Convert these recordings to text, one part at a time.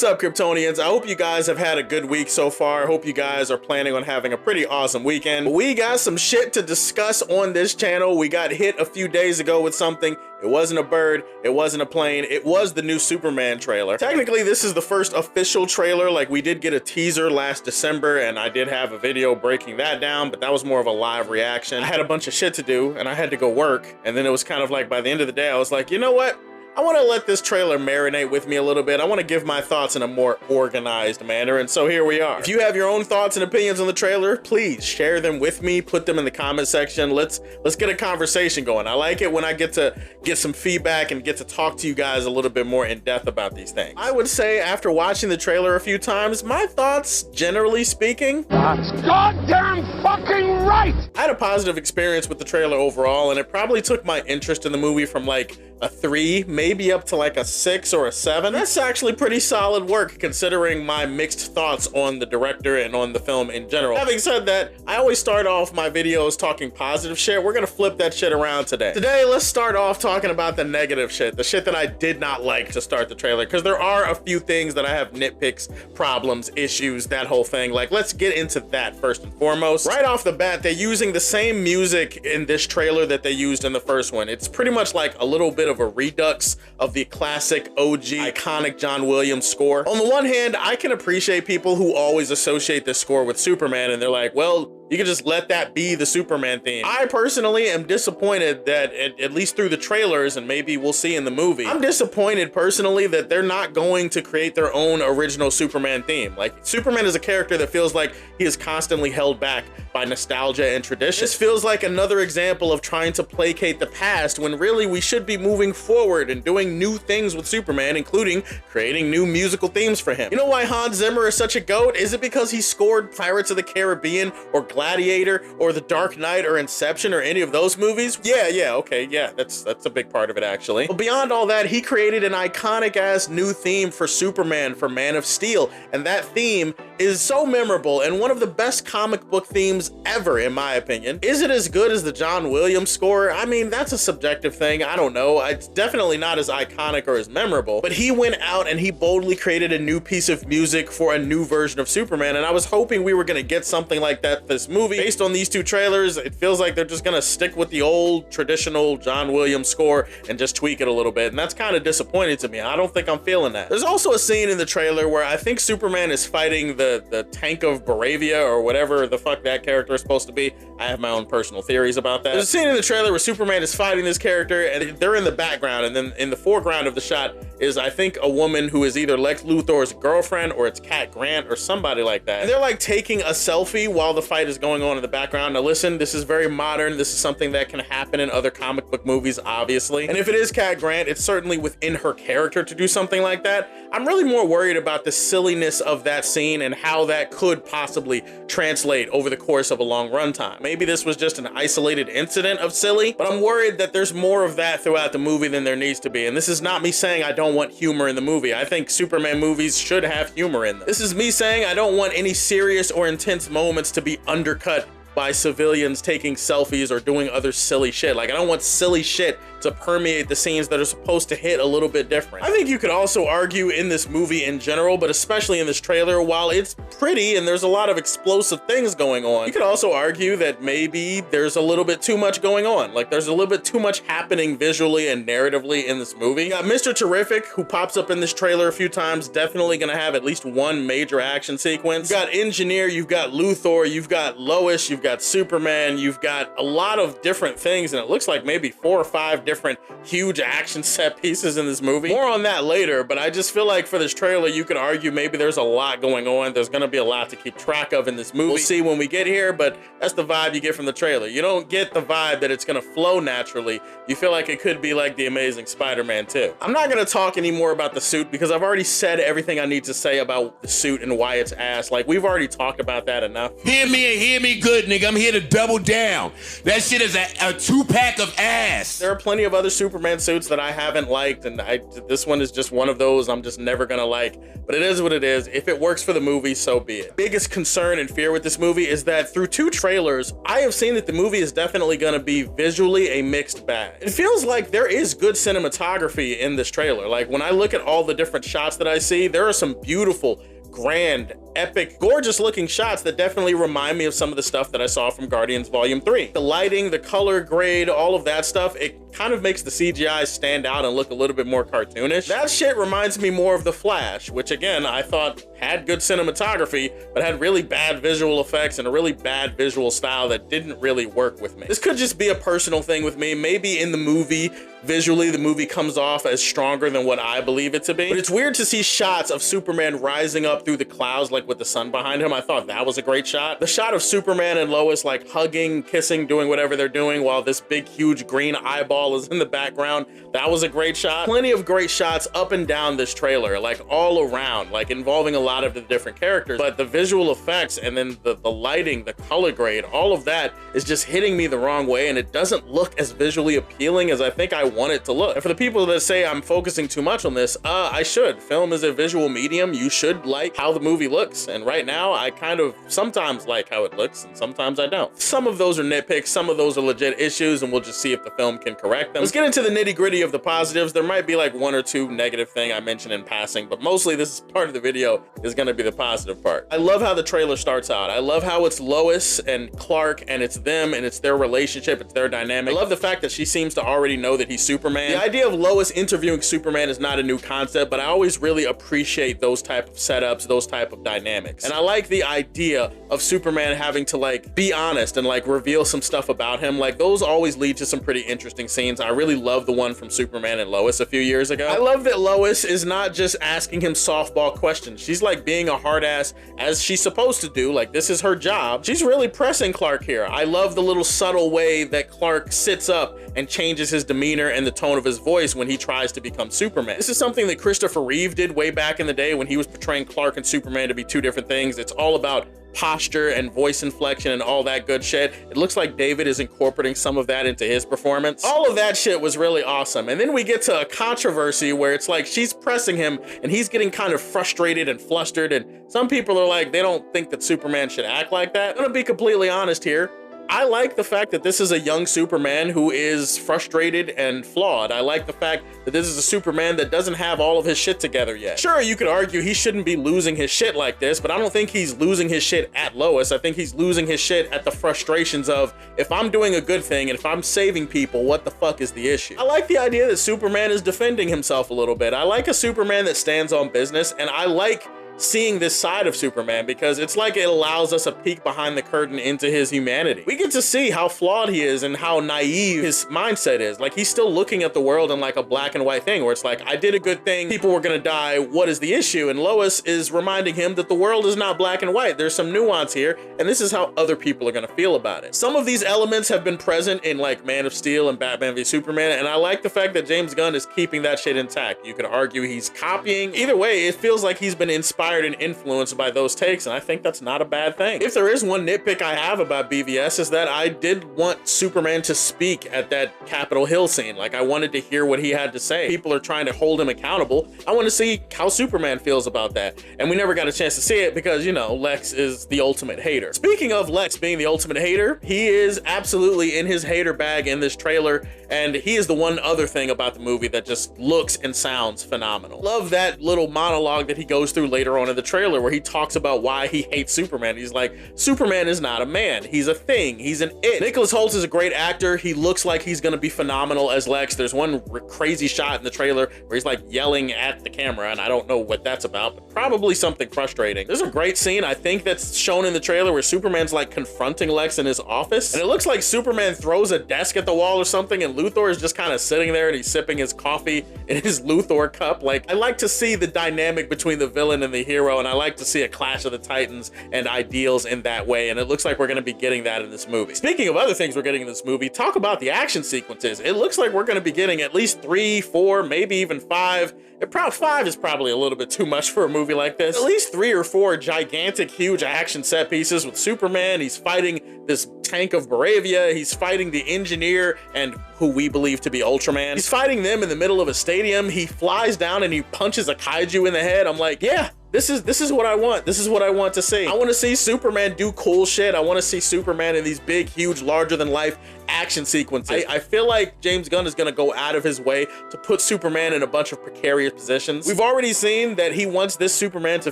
What's up, Kryptonians? I hope you guys have had a good week so far. I hope you guys are planning on having a pretty awesome weekend. We got some shit to discuss on this channel. We got hit a few days ago with something. It wasn't a bird, it wasn't a plane, it was the new Superman trailer. Technically, this is the first official trailer. Like, we did get a teaser last December, and I did have a video breaking that down, but that was more of a live reaction. I had a bunch of shit to do, and I had to go work, and then it was kind of like, by the end of the day, I was like, you know what? I want to let this trailer marinate with me a little bit. I want to give my thoughts in a more organized manner, and so here we are. If you have your own thoughts and opinions on the trailer, please share them with me. Put them in the comment section. Let's get a conversation going. I like it when I get to get some feedback and get to talk to you guys a little bit more in depth about these things. I would say after watching the trailer a few times, my thoughts, generally speaking, that's goddamn fucking right! I had a positive experience with the trailer overall, and it probably took my interest in the movie from like a 3, maybe up to like a 6 or a 7. That's actually pretty solid work considering my mixed thoughts on the director and on the film in general. Having said that, I always start off my videos talking positive shit. We're gonna flip that shit around today. Today, let's start off talking about the negative shit, the shit that I did not like to start the trailer, because there are a few things that I have nitpicks, problems, issues, that whole thing. Like, let's get into that first and foremost. Right off the bat, they're using the same music in this trailer that they used in the first one. It's pretty much like a little bit of a redux of the classic OG iconic John Williams score. On the one hand, I can appreciate people who always associate this score with Superman, and they're like, well, you can just let that be the Superman theme. I personally am disappointed that, at least through the trailers, and maybe we'll see in the movie, I'm disappointed personally that they're not going to create their own original Superman theme. Like, Superman is a character that feels like he is constantly held back by nostalgia and tradition. This feels like another example of trying to placate the past when really we should be moving forward and doing new things with Superman, including creating new musical themes for him. You know why Hans Zimmer is such a GOAT? Is it because he scored Pirates of the Caribbean or Gladiator or The Dark Knight or Inception or any of those movies? Yeah, okay, yeah, that's a big part of it actually. But beyond all that, he created an iconic ass new theme for Superman for Man of Steel, and that theme is so memorable and one of the best comic book themes ever, in my opinion. Is it as good as the John Williams score? I mean, that's a subjective thing. I don't know. It's definitely not as iconic or as memorable, but he went out and he boldly created a new piece of music for a new version of Superman, and I was hoping we were gonna get something like that this movie. Based on these two trailers, it feels like they're just gonna stick with the old traditional John Williams score and just tweak it a little bit, and that's kind of disappointing to me. I don't think I'm feeling that. There's also a scene in the trailer where I think Superman is fighting the tank of Baravia or whatever the fuck that character is supposed to be. I have my own personal theories about that. There's a scene in the trailer where Superman is fighting this character and they're in the background, and then in the foreground of the shot is, I think, a woman who is either Lex Luthor's girlfriend or it's Cat Grant or somebody like that. And they're like taking a selfie while the fight is going on in the background. Now listen, this is very modern. This is something that can happen in other comic book movies, obviously. And if it is Cat Grant, it's certainly within her character to do something like that. I'm really more worried about the silliness of that scene and how that could possibly translate over the course of a long runtime. Maybe this was just an isolated incident of silly, but I'm worried that there's more of that throughout the movie than there needs to be. And this is not me saying I don't want humor in the movie. I think Superman movies should have humor in them. This is me saying I don't want any serious or intense moments to be undercut by civilians taking selfies or doing other silly shit. Like, I don't want silly shit to permeate the scenes that are supposed to hit a little bit different. I think you could also argue in this movie in general, but especially in this trailer, while it's pretty and there's a lot of explosive things going on, you could also argue that maybe there's a little bit too much going on. Like, there's a little bit too much happening visually and narratively in this movie. You got Mr. Terrific, who pops up in this trailer a few times, definitely gonna have at least one major action sequence. You've got Engineer, you've got Luthor, you've got Lois, you've got Superman, you've got a lot of different things, and it looks like maybe 4 or 5 different huge action set pieces in this movie. More on that later, but I just feel like for this trailer, you could argue maybe there's a lot going on. There's gonna be a lot to keep track of in this movie. We'll see when we get here, but that's the vibe you get from the trailer. You don't get the vibe that it's gonna flow naturally. You feel like it could be like The Amazing Spider-Man 2. I'm not gonna talk anymore about the suit because I've already said everything I need to say about the suit and why it's ass. Like, we've already talked about that enough. Hear me and hear me good, nigga. I'm here to double down. That shit is a 2-pack of ass. There are plenty plenty of other Superman suits that I haven't liked, and this one is just one of those I'm just never gonna like, but it is what it is. If it works for the movie, so be it. Biggest concern and fear with this movie is that through 2 trailers, I have seen that the movie is definitely gonna be visually a mixed bag. It feels like there is good cinematography in this trailer. Like when I look at all the different shots that I see, there are some beautiful, grand, epic, gorgeous looking shots that definitely remind me of some of the stuff that I saw from Guardians Volume 3. The lighting, the color grade, all of that stuff, it kind of makes the CGI stand out and look a little bit more cartoonish. That shit reminds me more of The Flash, which again, I thought had good cinematography, but had really bad visual effects and a really bad visual style that didn't really work with me. This could just be a personal thing with me. Maybe in the movie, visually, the movie comes off as stronger than what I believe it to be. But it's weird to see shots of Superman rising up through the clouds, like with the sun behind him. I thought that was a great shot. The shot of Superman and Lois like hugging, kissing, doing whatever they're doing while this big, huge green eyeball is in the background. That was a great shot. Plenty of great shots up and down this trailer, like all around, like involving a lot of the different characters. But the visual effects and then the lighting, the color grade, all of that is just hitting me the wrong way, and it doesn't look as visually appealing as I think I want it to look. And for the people that say I'm focusing too much on this, I should. Film is a visual medium. You should like how the movie looks. And right now, I kind of sometimes like how it looks and sometimes I don't. Some of those are nitpicks, some of those are legit issues, and we'll just see if the film can correct them. Let's get into the nitty gritty of the positives. There might be like 1 or 2 negative thing I mentioned in passing, but mostly this is part of the video is gonna be the positive part. I love how the trailer starts out. I love how it's Lois and Clark and it's them and it's their relationship, it's their dynamic. I love the fact that she seems to already know that he's Superman. The idea of Lois interviewing Superman is not a new concept, but I always really appreciate those type of setups, those type of dynamics. And I like the idea of Superman having to like be honest and like reveal some stuff about him. Like those always lead to some pretty interesting scenes. I really love the one from Superman and Lois a few years ago. I love that Lois is not just asking him softball questions. She's like being a hard ass as she's supposed to do. Like this is her job. She's really pressing Clark here. I love the little subtle way that Clark sits up and changes his demeanor and the tone of his voice when he tries to become Superman. This is something that Christopher Reeve did way back in the day when he was portraying Clark and Superman to be 2 different things. It's all about posture and voice inflection and all that good shit. It looks like David is incorporating some of that into his performance. All of that shit was really awesome. And then we get to a controversy where it's like she's pressing him and he's getting kind of frustrated and flustered, and some people are like, they don't think that Superman should act like that. I'm gonna be completely honest here. I like the fact that this is a young Superman who is frustrated and flawed. I like the fact that this is a Superman that doesn't have all of his shit together yet. Sure, you could argue he shouldn't be losing his shit like this, but I don't think he's losing his shit at Lois. I think he's losing his shit at the frustrations of, if I'm doing a good thing and if I'm saving people, what the fuck is the issue? I like the idea that Superman is defending himself a little bit. I like a Superman that stands on business, and I like seeing this side of Superman because it's like it allows us a peek behind the curtain into his humanity. We get to see how flawed he is and how naive his mindset is. Like he's still looking at the world in like a black and white thing where it's like, I did a good thing, people were gonna die, what is the issue? And Lois is reminding him that the world is not black and white. There's some nuance here, and this is how other people are gonna feel about it. Some of these elements have been present in like Man of Steel and Batman v Superman, and I like the fact that James Gunn is keeping that shit intact. You could argue he's copying. Either way, it feels like he's been inspired and influenced by those takes, and I think that's not a bad thing. If there is one nitpick I have about BVS is that I did want Superman to speak at that Capitol Hill scene. Like I wanted to hear what he had to say. People are trying to hold him accountable. I want to see how Superman feels about that, and we never got a chance to see it because, you know, Lex is the ultimate hater. Speaking of Lex being the ultimate hater, he is absolutely in his hater bag in this trailer, and he is the one other thing about the movie that just looks and sounds phenomenal. Love that little monologue that he goes through later on in the trailer where he talks about why he hates Superman. He's like, Superman is not a man, he's a thing, he's an it. Nicholas Hoult is a great actor. He looks like he's gonna be phenomenal as Lex. There's one crazy shot in the trailer where he's like yelling at the camera, and I don't know what that's about, but probably something frustrating. There's a great scene I think that's shown in the trailer where Superman's like confronting Lex in his office, and it looks like Superman throws a desk at the wall or something, and Luthor is just kind of sitting there and he's sipping his coffee in his Luthor cup. Like, I like to see the dynamic between the villain and the hero, and I like to see a clash of the titans and ideals in that way, and it looks like we're going to be getting that in this movie. Speaking of other things we're getting in this movie, talk about the action sequences. It looks like we're going to be getting at least 3, 4, maybe even 5. 5 is probably a little bit too much for a movie like this. At least 3 or 4 gigantic, huge action set pieces with Superman. He's fighting this tank of Baravia. He's fighting the engineer and who we believe to be Ultraman. He's fighting them in the middle of a stadium. He flies down and he punches a kaiju in the head. I'm like, yeah, this is what I want. This is what I want to see. I want to see Superman do cool shit. I want to see Superman in these big, huge, larger than life action sequences. I feel like James Gunn is gonna go out of his way to put Superman in a bunch of precarious positions. We've already seen that he wants this Superman to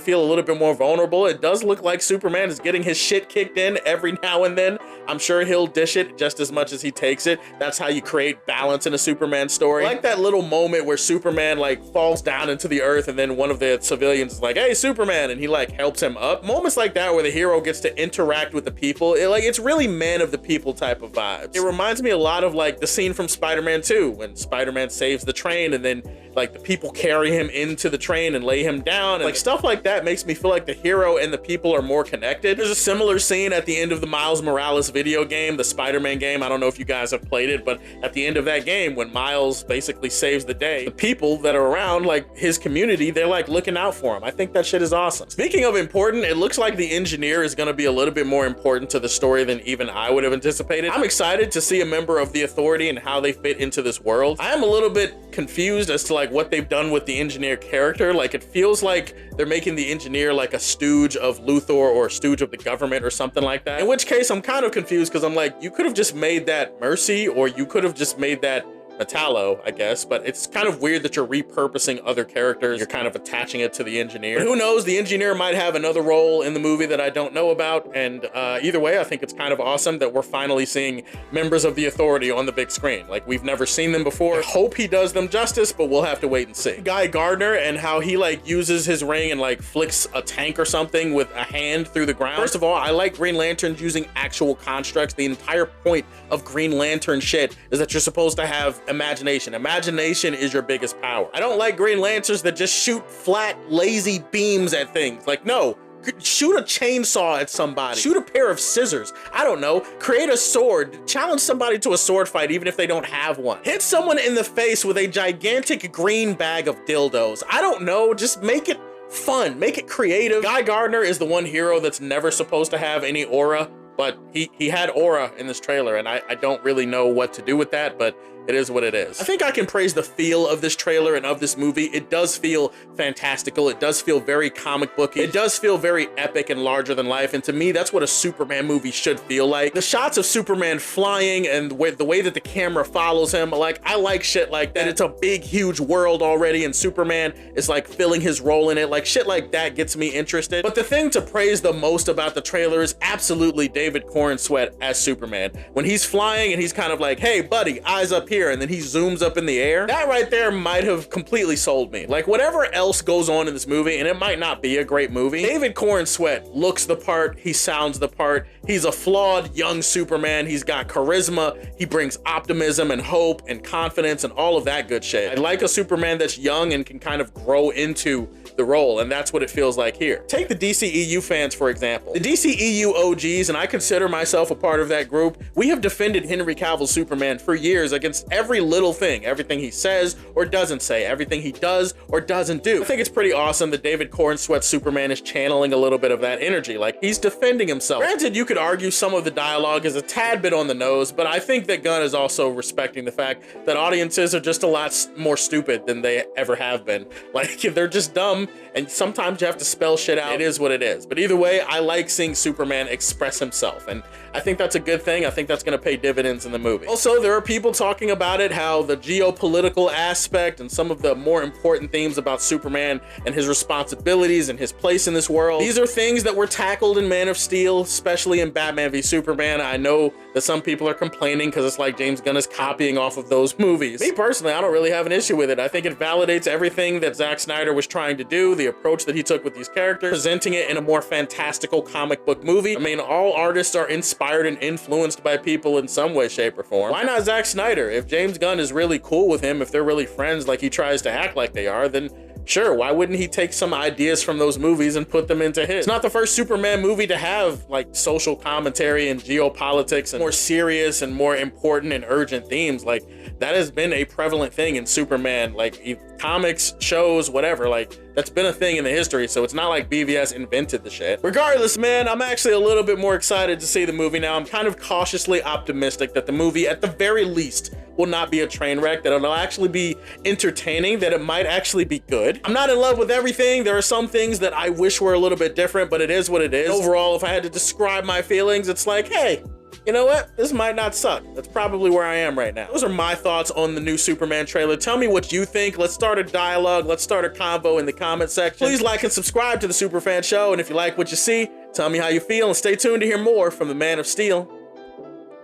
feel a little bit more vulnerable. It does look like Superman is getting his shit kicked in every now and then. I'm sure he'll dish it just as much as he takes it. That's how you create balance in a Superman story. I like that little moment where Superman like falls down into the earth and then one of the civilians is like, hey, Superman, and he like helps him up. Moments like that where the hero gets to interact with the people, it's really man of the people type of vibes. It reminds me a lot of like the scene from Spider-Man 2 when Spider-Man saves the train and then like the people carry him into the train and lay him down, and like stuff like that makes me feel like the hero and the people are more connected. There's a similar scene at the end of the Miles Morales video game, the Spider-Man game. I don't know if you guys have played it, but at the end of that game when Miles basically saves the day, the people that are around like his community, they're like looking out for him. I think that shit is awesome. Speaking of important, it looks like the engineer is going to be a little bit more important to the story than even I would have anticipated. I'm excited to see a member of the Authority and how they fit into this world. I am a little bit confused as to like what they've done with the engineer character. Like it feels like they're making the engineer like a stooge of Luthor or a stooge of the government or something like that. In which case I'm kind of confused because I'm like, you could have just made that Mercy, or you could have just made that Metallo, I guess, but it's kind of weird that you're repurposing other characters. You're kind of attaching it to the engineer. But who knows? The engineer might have another role in the movie that I don't know about. And either way, I think it's kind of awesome that we're finally seeing members of the Authority on the big screen. Like we've never seen them before. I hope he does them justice, but we'll have to wait and see. Guy Gardner and how he like uses his ring and like flicks a tank or something with a hand through the ground. First of all, I like Green Lanterns using actual constructs. The entire point of Green Lantern shit is that you're supposed to have imagination. Imagination is your biggest power. I don't like Green Lanterns that just shoot flat, lazy beams at things. Like, no, shoot a chainsaw at somebody. Shoot a pair of scissors. I don't know. Create a sword. Challenge somebody to a sword fight even if they don't have one. Hit someone in the face with a gigantic green bag of dildos. I don't know. Just make it fun. Make it creative. Guy Gardner is the one hero that's never supposed to have any aura, but he had aura in this trailer, and I don't really know what to do with that, but it is what it is. I think I can praise the feel of this trailer and of this movie. It does feel fantastical. It does feel very comic booky. It does feel very epic and larger than life. And to me, that's what a Superman movie should feel like. The shots of Superman flying and the way that the camera follows him, like, I like shit like that. It's a big, huge world already, and Superman is like filling his role in it. Like shit like that gets me interested. But the thing to praise the most about the trailer is absolutely David Corenswet as Superman. When he's flying and he's kind of like, hey buddy, eyes up here, and then he zooms up in the air. That right there might have completely sold me. Like whatever else goes on in this movie, and it might not be a great movie, David Corenswet looks the part, he sounds the part. He's a flawed young Superman. He's got charisma. He brings optimism and hope and confidence and all of that good shit. I like a Superman that's young and can kind of grow into the role, and that's what it feels like here. Take the DCEU fans, for example. The DCEU OGs, and I consider myself a part of that group, we have defended Henry Cavill's Superman for years against every little thing, everything he says or doesn't say, everything he does or doesn't do. I think it's pretty awesome that David Corenswet's Superman is channeling a little bit of that energy, like he's defending himself. Granted, you could argue some of the dialogue is a tad bit on the nose, but I think that Gunn is also respecting the fact that audiences are just a lot more stupid than they ever have been. Like, they're just dumb, and sometimes you have to spell shit out. It is what it is. But either way, I like seeing Superman express himself, and I think that's a good thing. I think that's gonna pay dividends in the movie. Also, there are people talking about it, how the geopolitical aspect and some of the more important themes about Superman and his responsibilities and his place in this world, these are things that were tackled in Man of Steel, especially in Batman v Superman. I know that some people are complaining because it's like James Gunn is copying off of those movies. Me personally, I don't really have an issue with it. I think it validates everything that Zack Snyder was trying to do, the approach that he took with these characters, presenting it in a more fantastical comic book movie. I mean, all artists are inspired and influenced by people in some way, shape, or form. Why not Zack Snyder? If James Gunn is really cool with him, if they're really friends like he tries to act like they are, then sure, why wouldn't he take some ideas from those movies and put them into his? It's not the first Superman movie to have like social commentary and geopolitics and more serious and more important and urgent themes. Like that has been a prevalent thing in Superman, like comics, shows, whatever. Like that's been a thing in the history, so it's not like BVS invented the shit. Regardless, man, I'm actually a little bit more excited to see the movie now. I'm kind of cautiously optimistic that the movie, at the very least, will not be a train wreck, that it'll actually be entertaining, that it might actually be good. I'm not in love with everything. There are some things that I wish were a little bit different, but it is what it is. Overall, if I had to describe my feelings, it's like, hey, you know what? This might not suck. That's probably where I am right now. Those are my thoughts on the new Superman trailer. Tell me what you think. Let's start a dialogue. Let's start a convo in the comment section. Please like and subscribe to the Superfan Show. And if you like what you see, tell me how you feel and stay tuned to hear more from the Man of Steel.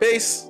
Peace.